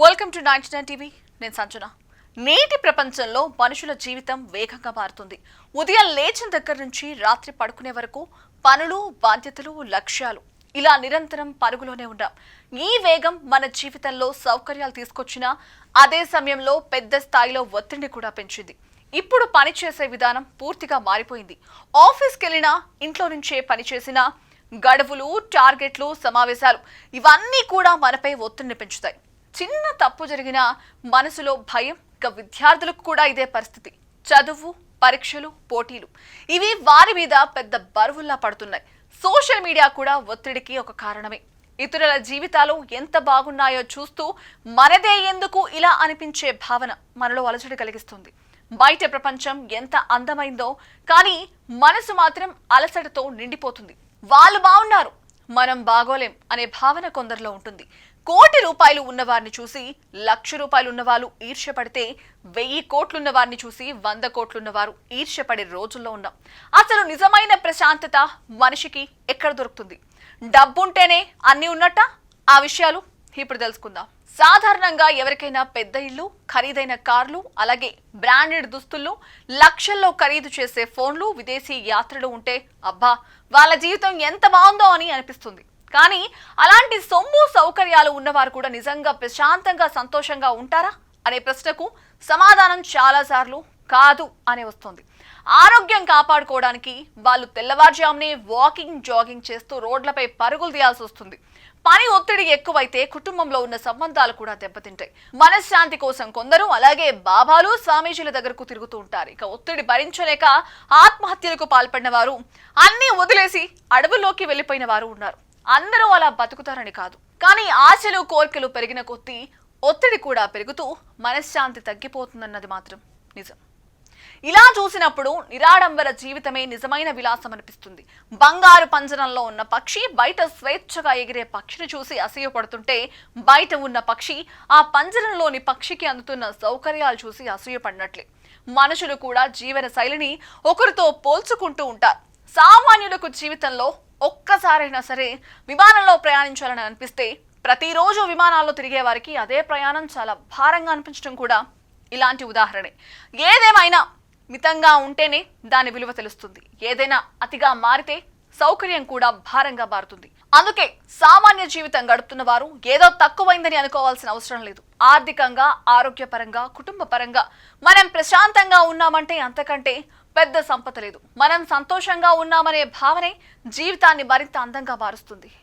Welcome to 99 TV. నేను సంజన. నేటి ప్రపంచంలో మనుషుల జీవితం వేగంగా మారుతుంది. ఉదయం లేచిన దగ్గర నుంచి రాత్రి పడుకునే వరకు పనులు, బాధ్యతలు, లక్ష్యాలు ఇలా నిరంతరం పరుగులోనే ఉన్నాం. ఈ వేగం మన జీవితంలో సౌకర్యాలు తీసుకొచ్చినా అదే సమయంలో పెద్ద స్థాయిలో ఒత్తిడిని కూడా పెంచింది. ఇప్పుడు పనిచేసే విధానం పూర్తిగా మారిపోయింది. ఆఫీస్కి వెళ్ళినా, ఇంట్లో నుంచే పనిచేసినా గడువులు, టార్గెట్లు, సమావేశాలు ఇవన్నీ కూడా మనపై ఒత్తిడిని పెంచుతాయి. చిన్న తప్పు జరిగినా మనసులో భయం. ఇక విద్యార్థులకు కూడా ఇదే పరిస్థితి. చదువు, పరీక్షలు, పోటీలు ఇవి వారి మీద పెద్ద బరువుల్లా పడుతున్నాయి. సోషల్ మీడియా కూడా ఒత్తిడికి ఒక కారణమే. ఇతరుల జీవితాలు ఎంత బాగున్నాయో చూస్తూ మనదే ఎందుకు ఇలా అనిపించే భావన మనలో అలజడి కలిగిస్తుంది. బయట ప్రపంచం ఎంత అందమైందో కానీ మనసు మాత్రం అలసటతో నిండిపోతుంది. వాళ్ళు బాగున్నారు, మనం బాగోలేం అనే భావన కొందరిలో ఉంటుంది. కోటి రూపాయలు ఉన్నవారిని చూసి 1,00,000 రూపాయలు ఉన్నవాళ్ళు ఈర్ష్యపడితే 1000 కోట్లున్న వారిని చూసి 100 కోట్లున్నవారు ఈర్ష్యపడే రోజుల్లో ఉన్నాం. అసలు నిజమైన ప్రశాంతత మనిషికి ఎక్కడ దొరుకుతుంది? డబ్బుంటేనే అన్ని ఉన్నట్ట? ఆ విషయాలు ఇప్పుడు తెలుసుకుందాం. సాధారణంగా ఎవరికైనా పెద్ద ఇల్లు, ఖరీదైన కార్లు, అలాగే బ్రాండెడ్ దుస్తులు, లక్షల్లో ఖరీదు చేసే ఫోన్లు, విదేశీ యాత్రలు ఉంటే అబ్బా వాళ్ళ జీవితం ఎంత బాగుందో అని అనిపిస్తుంది. కానీ అలాంటి సొమ్ము, సౌకర్యాలు ఉన్నవారు కూడా నిజంగా ప్రశాంతంగా, సంతోషంగా ఉంటారా అనే ప్రశ్నకు సమాధానం చాలాసార్లు కాదు అనే వస్తుంది. ఆరోగ్యం కాపాడుకోవడానికి వాళ్ళు తెల్లవారుజామునే వాకింగ్, జాగింగ్ చేస్తూ రోడ్లపై పరుగులు తీయాల్సి వస్తుంది. పని ఒత్తిడి ఎక్కువైతే కుటుంబంలో ఉన్న సంబంధాలు కూడా దెబ్బతింటాయి. మనశ్శాంతి కోసం కొందరు అలాగే బాబాలు, స్వామీజీల దగ్గరకు తిరుగుతూ ఉంటారు. ఇక ఒత్తిడి భరించలేక ఆత్మహత్యలకు పాల్పడిన వారు, అన్నీ వదిలేసి అడవుల్లోకి వెళ్లిపోయిన వారు ఉన్నారు. అందరూ అలా బతుకుతారని కాదు, కానీ ఆశలు, కోరికలు పెరిగిన కొద్దీ ఒత్తిడి కూడా పెరుగుతూ మనశ్శాంతి తగ్గిపోతుందన్నది మాత్రం నిజం. ఇలా చూసినప్పుడు నిరాడంబర జీవితమే నిజమైన విలాసం అనిపిస్తుంది. బంగారు పంజరంలో ఉన్న పక్షి బయట స్వేచ్ఛగా ఎగిరే పక్షిని చూసి అసూయపడుతుంటే, బయట ఉన్న పక్షి ఆ పంజరంలోని పక్షికి అందుతున్న సౌకర్యాలు చూసి అసూయపడినట్లే మనుషులు కూడా జీవన శైలిని ఒకరితో పోల్చుకుంటూ ఉంటారు. సామాన్యులకు జీవితంలో ఒక్కసారైనా సరే విమానంలో ప్రయాణించాలని అనిపిస్తే ప్రతిరోజు విమానాల్లో తిరిగే వారికి అదే ప్రయాణం చాలా భారంగా అనిపించడం కూడా ఇలాంటి ఉదాహరణే. ఏదేమైనా మితంగా ఉంటేనే దాని విలువ తెలుస్తుంది. ఏదైనా అతిగా మారితే సౌకర్యం కూడా భారంగా మారుతుంది. అందుకే సామాన్య జీవితం గడుపుతున్న వారు ఏదో తక్కువైందని అనుకోవాల్సిన అవసరం లేదు. ఆర్థికంగా, ఆరోగ్యపరంగా, కుటుంబ పరంగా మనం ప్రశాంతంగా ఉన్నామంటే అంతకంటే పెద్ద సంపద లేదు. మనం సంతోషంగా ఉన్నామనే భావనే జీవితాన్ని మరింత అందంగా మారుస్తుంది.